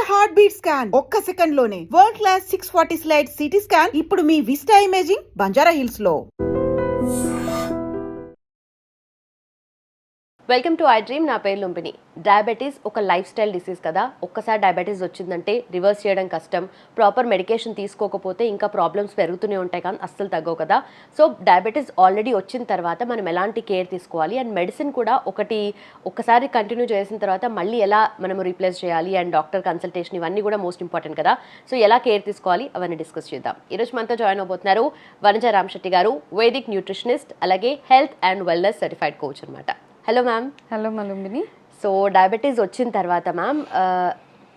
Heart beat scan ఒక్క second లోనే world class 640 slide CT scan ఇప్పుడు మీ విస్టా ఇమేజింగ్ బంజారా హిల్స్ లో. Welcome to I dream. నా పేరు లుంబిని. డయాబెటీస్ ఒక లైఫ్ స్టైల్ డిసీజ్ కదా. ఒక్కసారి డయాబెటీస్ వచ్చిందంటే రివర్స్ చేయడం కష్టం. ప్రాపర్ మెడికేషన్ తీసుకోకపోతే ఇంకా ప్రాబ్లమ్స్ పెరుగుతూనే ఉంటాయి కానీ అస్సలు తగ్గవు కదా. సో డయాబెటీస్ ఆల్రెడీ వచ్చిన తర్వాత మనం ఎలాంటి కేర్ తీసుకోవాలి అండ్ మెడిసిన్ కూడా ఒక్కసారి కంటిన్యూ చేసిన తర్వాత మళ్ళీ ఎలా మనం రీప్లేస్ చేయాలి అండ్ డాక్టర్ కన్సల్టేషన్ ఇవన్నీ కూడా మోస్ట్ ఇంపార్టెంట్ కదా. సో ఎలా కేర్ తీసుకోవాలి అవన్నీ డిస్కస్ చేద్దాం. ఈరోజు మనతో జాయిన్ అవబోతున్నారు వనజ రామశెట్టి గారు, వేదిక్ న్యూట్రిషనిస్ట్, అలాగే health and wellness certified coach అనమాట. Hello ma'am. హలో మలుంబిని. సో డయాబెటీస్ వచ్చిన తర్వాత మ్యామ్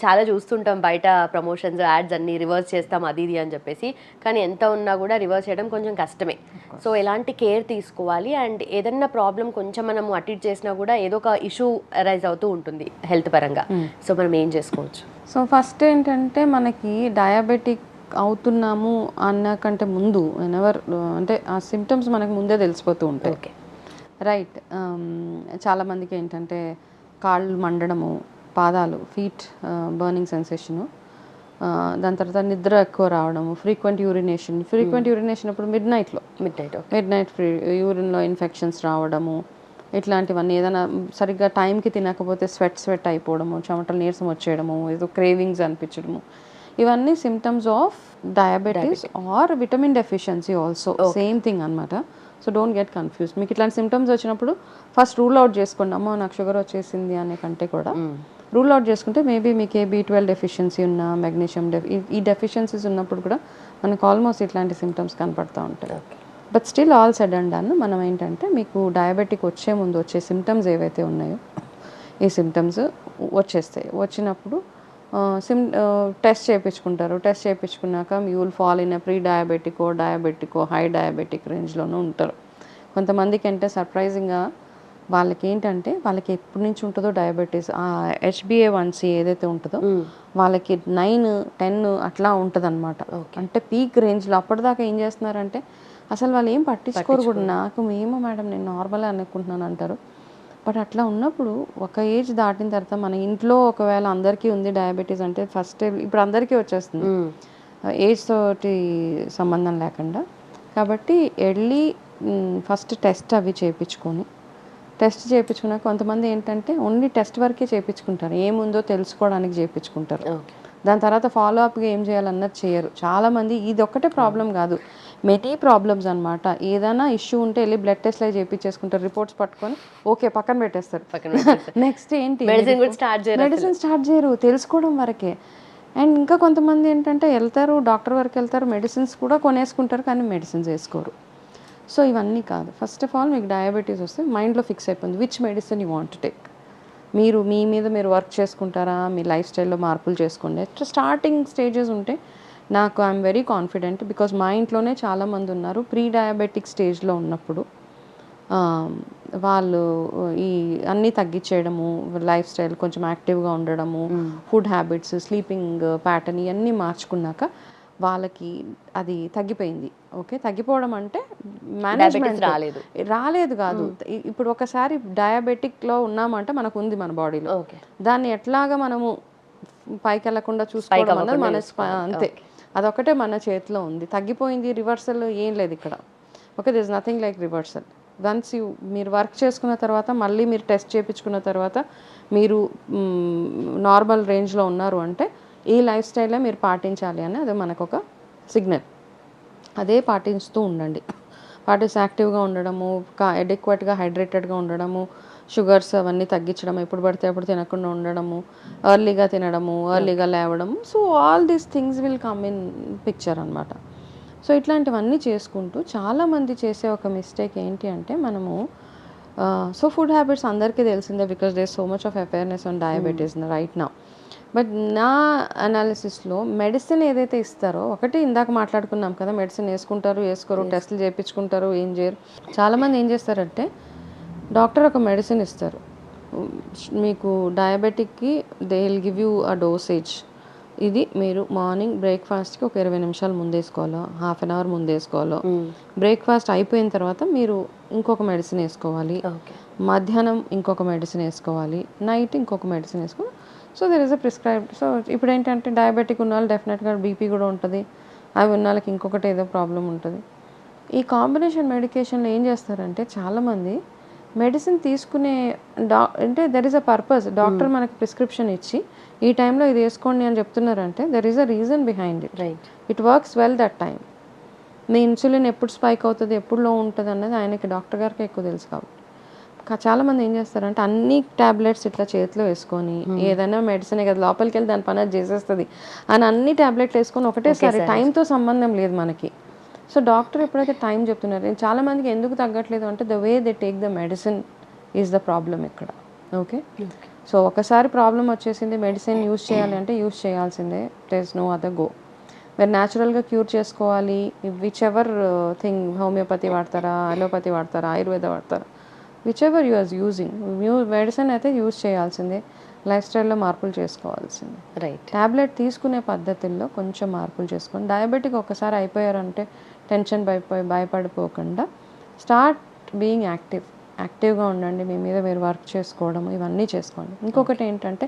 చాలా చూస్తుంటాం బయట ప్రమోషన్స్, యాడ్స్ అన్నీ రివర్స్ చేస్తాం అది ఇది అని చెప్పేసి, కానీ ఎంత ఉన్నా కూడా రివర్స్ చేయడం కొంచెం కష్టమే. సో ఎలాంటి కేర్ తీసుకోవాలి అండ్ ఏదన్నా ప్రాబ్లం కొంచెం మనం అటు ఇటు చేసినా కూడా ఏదో ఒక ఇష్యూ అరైజ్ అవుతూ ఉంటుంది హెల్త్ పరంగా. సో మనం ఏం చేసుకోవచ్చు? సో ఫస్ట్ ఏంటంటే మనకి డయాబెటిక్ అవుతున్నాము అన్నకంటే ముందు అంటే ఆ సిమ్టమ్స్ మనకు ముందే తెలిసిపోతూ ఉంటాయి. Okay, right. చాలామందికి ఏంటంటే కాళ్ళు మండడము, పాదాలు, ఫీట్ బర్నింగ్ సెన్సేషను, దాని తర్వాత నిద్ర ఎక్కువ రావడము, ఫ్రీక్వెంట్ యూరినేషన్ అప్పుడు మిడ్ నైట్ యూరిన్లో ఇన్ఫెక్షన్స్ రావడము, ఇట్లాంటివన్నీ. ఏదైనా సరిగ్గా టైంకి తినకపోతే స్వెట్ అయిపోవడము, చెమటలు నీరసం వచ్చేయడము, ఏదో క్రేవింగ్స్ అనిపించడము, ఇవన్నీ symptoms of diabetes or vitamin deficiency also same thing అనమాట. So don't get confused. మీకు ఇట్లాంటి సిమ్టమ్స్ వచ్చినప్పుడు ఫస్ట్ రూల్ అవుట్ చేసుకోండి. అమ్మో నాకు షుగర్ వచ్చేసింది అనే కంటే కూడా రూల్ అవుట్ చేసుకుంటే మేబీ మీకు ఏ B12 డెఫిషియన్సీ ఉన్నా, మెగ్నీషియం ఈ డెఫిషియన్సీస్ ఉన్నప్పుడు కూడా మనకు ఆల్మోస్ట్ ఇట్లాంటి సిమ్టమ్స్ కనపడుతూ ఉంటాయి. But still all said and done మనం ఏంటంటే మీకు డయాబెటిక్ వచ్చే ముందు వచ్చే సిమ్టమ్స్ ఏవైతే ఉన్నాయో ఈ సిమ్టమ్స్ వచ్చేస్తాయి. వచ్చినప్పుడు టెస్ట్ చేయించుకుంటారు. టెస్ట్ చేయించుకున్నాక you will fall in pre డయాబెటికో హై డయాబెటిక్ రేంజ్లోనూ ఉంటారు. కొంతమందికి అంటే సర్ప్రైజింగ్గా వాళ్ళకి వాళ్ళకి ఎప్పటి నుంచి ఉంటుందో డయాబెటీస్, ఆ HbA1c ఏదైతే ఉంటుందో వాళ్ళకి 9-10 అట్లా ఉంటుంది అనమాట. అంటే పీక్ రేంజ్లో. అప్పటిదాకా ఏం చేస్తున్నారంటే అసలు వాళ్ళు ఏం పట్టించుకోరు కూడా. నాకు ఏమో మేడం నేను నార్మల్ అనుకుంటున్నాను అంటారు. బట్ అట్లా ఉన్నప్పుడు ఒక ఏజ్ దాటిన తర్వాత మన ఇంట్లో ఒకవేళ అందరికీ ఉంది డయాబెటీస్ అంటే ఫస్ట్ ఇప్పుడు అందరికీ వచ్చేస్తుంది ఏజ్ తోటి సంబంధం లేకుండా. కాబట్టి ఎర్లీ ఫస్ట్ టెస్ట్ అవి చేయించుకున్నాక కొంతమంది ఏంటంటే ఓన్లీ టెస్ట్ వరకే చేయించుకుంటారు, ఏముందో తెలుసుకోవడానికి చేయించుకుంటారు. దాని తర్వాత ఫాలో అప్గా ఏం చేయాలన్నది చేయరు చాలామంది. ఇది ఒక్కటే ప్రాబ్లం కాదు, మెనీ ప్రాబ్లమ్స్ అనమాట. ఏదైనా ఇష్యూ ఉంటే వెళ్ళి బ్లడ్ టెస్ట్లు చేయించేసుకుంటారు, రిపోర్ట్స్ పట్టుకొని ఓకే పక్కన పెట్టేస్తారు. నెక్స్ట్ ఏంటి మెడిసిన్ స్టార్ట్ చేయరు, తెలుసుకోవడం వరకే. అండ్ ఇంకా కొంతమంది ఏంటంటే వెళ్తారు డాక్టర్ వరకు వెళ్తారు, మెడిసిన్స్ కూడా కొనేసుకుంటారు కానీ మెడిసిన్స్ వేసుకోరు. సో ఇవన్నీ కాదు. ఫస్ట్ ఆఫ్ ఆల్ మీకు డయాబెటీస్ వస్తే మైండ్లో ఫిక్స్ అయిపోయింది which medicine you want to take. మీరు మీ మీద మీరు వర్క్ చేసుకుంటారా, మీ లైఫ్ స్టైల్లో మార్పులు చేసుకోండి. స్టార్టింగ్ స్టేజెస్ ఉంటే నాకు ఐఎమ్ వెరీ కాన్ఫిడెంట్ బికాజ్ మా ఇంట్లోనే చాలామంది ఉన్నారు ప్రీ డయాబెటిక్ స్టేజ్లో ఉన్నప్పుడు వాళ్ళు ఈ అన్నీ తగ్గించేయడము, లైఫ్ స్టైల్ కొంచెం యాక్టివ్గా ఉండడము, ఫుడ్ హ్యాబిట్స్, స్లీపింగ్ ప్యాటర్న్ ఇవన్నీ మార్చుకున్నాక వాళ్ళకి అది తగ్గిపోయింది. ఓకే, తగ్గిపోవడం అంటే మేనేజ్మెంట్ రాలేదు కాదు. ఇప్పుడు ఒకసారి డయాబెటిక్లో ఉన్నామంటే మనకు ఉంది మన బాడీలో, దాన్ని ఎట్లాగా మనము పైకి వెళ్ళకుండా చూసుకోవడం అన్నది మన అంతే, అదొకటే మన చేతిలో ఉంది. తగ్గిపోయింది, రివర్సల్ ఏం లేదు ఇక్కడ. Okay, there is nothing like reversal. Once మీరు వర్క్ చేసుకున్న తర్వాత మళ్ళీ మీరు టెస్ట్ చేయించుకున్న తర్వాత మీరు నార్మల్ రేంజ్లో ఉన్నారు అంటే ఈ లైఫ్ స్టైలే మీరు పాటించాలి అని అది మనకు ఒక సిగ్నల్. అదే పాటిస్తూ ఉండండి. యాక్టివ్గా ఉండడము, అడెక్వేట్గా హైడ్రేటెడ్గా ఉండడము, షుగర్స్ అవన్నీ తగ్గించడం, ఎప్పుడు పడితే అప్పుడు తినకుండా ఉండడము, ఎర్లీగా తినడము, ఎర్లీగా లేవడము. So all these things will come in picture అనమాట. సో ఇట్లాంటివన్నీ చేసుకుంటూ చాలామంది చేసే ఒక మిస్టేక్ ఏంటి అంటే మనము సో ఫుడ్ హ్యాబిట్స్ అందరికీ తెలిసిందే because there so much of awareness on diabetes right now. But నా అనాలిసిస్లో మెడిసిన్ ఏదైతే ఇస్తారో, ఒకటి ఇందాక మాట్లాడుకున్నాం కదా, మెడిసిన్ వేసుకోరు, టెస్టులు చేయించుకుంటారు, ఏం చేయరు. చాలామంది ఏం చేస్తారంటే డాక్టర్ ఒక మెడిసిన్ ఇస్తారు మీకు డయాబెటిక్కి, they will give you a dosage. ఇది మీరు మార్నింగ్ బ్రేక్ఫాస్ట్కి ఒక 20 నిమిషాలు ముందేసుకోవాలో, హాఫ్ అన్ అవర్ ముందేసుకోవాలో, బ్రేక్ఫాస్ట్ అయిపోయిన తర్వాత మీరు ఇంకొక మెడిసిన్ వేసుకోవాలి, మధ్యాహ్నం ఇంకొక మెడిసిన్ వేసుకోవాలి, నైట్ ఇంకొక మెడిసిన్ వేసుకోవాలి. So there is a prescribed. So ఇప్పుడు ఏంటంటే డయాబెటిక్ ఉన్న వాళ్ళు డెఫినెట్గా బీపీ కూడా ఉంటుంది, అవి ఉన్న వాళ్ళకి ఇంకొకటి ఏదో ప్రాబ్లం ఉంటుంది. ఈ కాంబినేషన్ మెడికేషన్లో ఏం చేస్తారంటే చాలామంది మెడిసిన్ తీసుకునే అంటే there is a purpose. Doctor మనకి ప్రిస్క్రిప్షన్ ఇచ్చి ఈ టైంలో ఇది వేసుకోండి అని చెప్తున్నారంటే there is a reason behind it. Right. It works well that time. Me insulin ఎప్పుడు స్పైక్ అవుతుంది, ఎప్పుడు లో ఉంటుంది అన్నది ఆయనకి డాక్టర్ గారికి ఎక్కువ తెలుసు. కాబట్టి చాలామంది ఏం చేస్తారంటే అన్ని ట్యాబ్లెట్స్ ఇట్లా చేతిలో వేసుకొని ఏదైనా మెడిసిన్ కదా లోపలికి వెళ్ళి దాని పని అది చేసేస్తుంది అని అన్ని ట్యాబ్లెట్లు వేసుకొని ఒకటేసారి టైంతో సంబంధం లేదు మనకి. సో డాక్టర్ ఎప్పుడైతే టైం చెప్తున్నారు, చాలామందికి ఎందుకు తగ్గట్లేదు అంటే the way they take the medicine is the problem ఇక్కడ. ఓకే, సో ఒకసారి ప్రాబ్లం వచ్చేసింది, మెడిసిన్ యూస్ చేయాలి అంటే యూస్ చేయాల్సిందే, there is no other go. మీరు న్యాచురల్గా క్యూర్ చేసుకోవాలి, విచ్ ఎవర్ థింగ్, హోమియోపతి వాడతారా, అలోపతి వాడతారా, ఆయుర్వేద వాడతారా, whichever you are using, medicine అయితే యూజ్ చేయాల్సిందే, లైఫ్ స్టైల్లో మార్పులు చేసుకోవాల్సిందే. రైట్. ట్యాబ్లెట్ తీసుకునే పద్ధతుల్లో కొంచెం మార్పులు చేసుకోండి. డయాబెటిక్ ఒకసారి అయిపోయారంటే టెన్షన్ భయపడిపోకుండా స్టార్ట్ బీయింగ్ యాక్టివ్గా ఉండండి. మీ మీద మీరు వర్క్ చేసుకోవడం ఇవన్నీ చేసుకోండి. ఇంకొకటి ఏంటంటే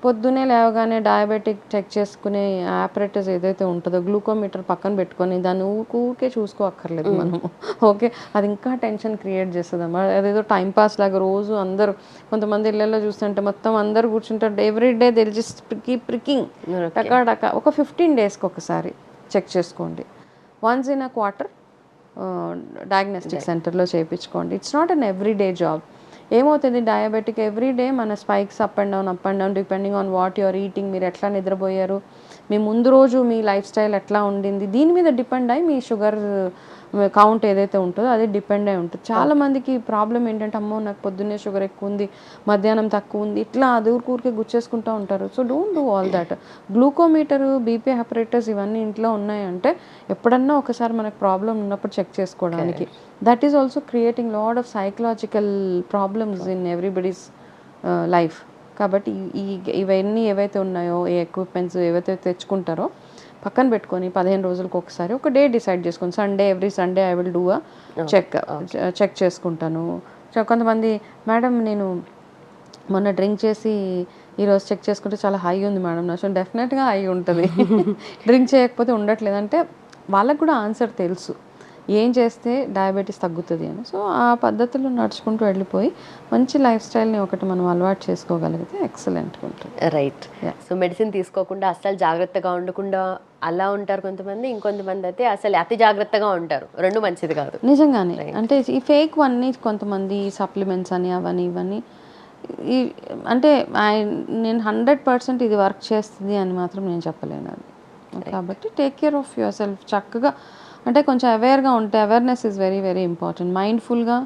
పొద్దునే లేవగానే డయాబెటిక్ చెక్ చేసుకునే ఆపరేటర్స్ ఏదైతే ఉంటుందో గ్లూకోమీటర్ పక్కన పెట్టుకొని దాన్ని ఊరికే చూసుకోక్కర్లేదు మనము. ఓకే, అది ఇంకా టెన్షన్ క్రియేట్ చేస్తుంది అమ్మా. అదేదో టైంపాస్ లాగా రోజు అందరూ కొంతమంది ఇళ్ళల్లో చూస్తుంటే మొత్తం అందరూ కూర్చుంటారు, ఎవ్రీడే దిల్ జస్ట్ ప్రికింగ్ టకాటక. ఒక 15 డేస్కి ఒకసారి చెక్ చేసుకోండి. Once in a quarter diagnostic సెంటర్లో చేయించుకోండి. It's not an everyday job. ఏమవుతుంది డయాబెటిక్ ఎవ్రీడే మన spikes up and down depending on what your eating, మీరు ఎట్లా నిద్రపోయారు, మీ ముందు రోజు మీ లైఫ్ స్టైల్ ఎట్లా ఉండింది, దీని మీద డిపెండ్ అయ్యి మీ షుగర్ కౌంట్ ఏదైతే ఉంటుందో అది డిపెండ్ అయి ఉంటుంది. చాలామందికి ప్రాబ్లం ఏంటంటే అమ్మో నాకు పొద్దున్నే షుగర్ ఎక్కువ ఉంది, మధ్యాహ్నం తక్కువ ఉంది, ఇట్లా అది ఊరికే గుచ్చేసుకుంటూ ఉంటారు. So don't do all that. Glucometer, BP operators ఇవన్నీ ఇంట్లో ఉన్నాయంటే ఎప్పుడన్నా ఒకసారి మనకు ప్రాబ్లం ఉన్నప్పుడు చెక్ చేసుకోవడానికి. That is also creating lot of psychological problems in everybody's life. కాబట్టి ఇవన్నీ ఏవైతే ఉన్నాయో, ఏ ఎక్విప్మెంట్స్ ఏవైతే తెచ్చుకుంటారో పక్కన పెట్టుకొని 15 రోజులకు ఒకసారి ఒక డే డిసైడ్ చేసుకొని every Sunday I will do a check చేసుకుంటాను. కొంతమంది మేడం నేను మొన్న డ్రింక్ చేసి ఈరోజు చెక్ చేసుకుంటే చాలా హై ఉంది మేడం నా, సో డెఫినెట్గా హై ఉంటుంది. డ్రింక్ చేయకపోతే ఉండట్లేదు అంటే వాళ్ళకు కూడా ఆన్సర్ తెలుసు ఏం చేస్తే డయాబెటీస్ తగ్గుతుంది అని. సో ఆ పద్ధతుల్లో నడుచుకుంటూ వెళ్ళిపోయి మంచి లైఫ్ స్టైల్ని ఒకటి మనం అలవాటు చేసుకోగలిగితే ఎక్సలెంట్గా ఉంటుంది. రైట్. సో మెడిసిన్ తీసుకోకుండా అస్సలు జాగ్రత్తగా ఉండకుండా అలా ఉంటారు కొంతమంది, ఇంకొంతమంది అయితే అసలు అతి జాగ్రత్తగా ఉంటారు. రెండు మంచిది కాదు నిజంగానే. అంటే ఈ ఫేక్ అన్నీ కొంతమంది సప్లిమెంట్స్ అని అవన్నీ ఇవన్నీ అంటే నేను 100% ఇది వర్క్ చేస్తుంది అని మాత్రం నేను చెప్పలేను అది. కాబట్టి take care of yourself. చక్కగా అంటే కొంచెం అవేర్గా ఉంటే, awareness is very very important. మైండ్ఫుల్గా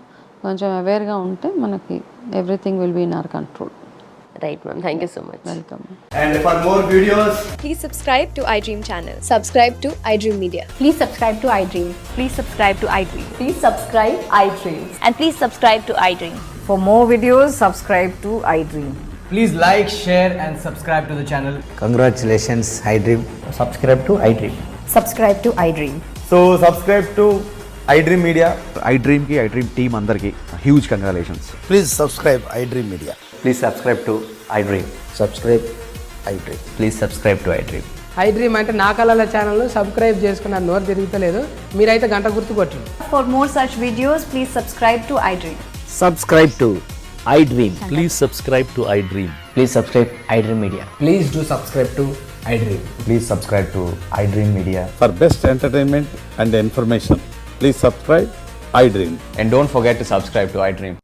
కొంచెం అవేర్గా ఉంటే మనకి everything will be in our control. Right ma'am, thank you so much. Welcome. And for more videos, Please subscribe to iDream channel. Subscribe to iDream Media. Please subscribe to iDream. Please subscribe to iDream. Please subscribe iDream. And please subscribe to iDream. For more videos, subscribe to iDream. please like, share and subscribe to the channel. Congratulations, iDream. Subscribe to iDream. Subscribe to iDream. So subscribe to iDream Media. iDream ki iDream team andarki huge congratulations. Please subscribe iDream Media. Please subscribe to iDream. Subscribe iDream. Please subscribe to iDream. iDream అంటే నా కళల ఛానల్ను subscribe చేసుకున్న నోరు తిరుగుతలేదు, మీరైతే గంట గుర్తు కొట్టండి. For more such videos, please subscribe to iDream. Subscribe to iDream. Please subscribe to iDream. Please subscribe iDream Media. Please do subscribe to iDream. Please subscribe to iDream Media. For best entertainment and information, please subscribe iDream. And don't forget to subscribe to iDream.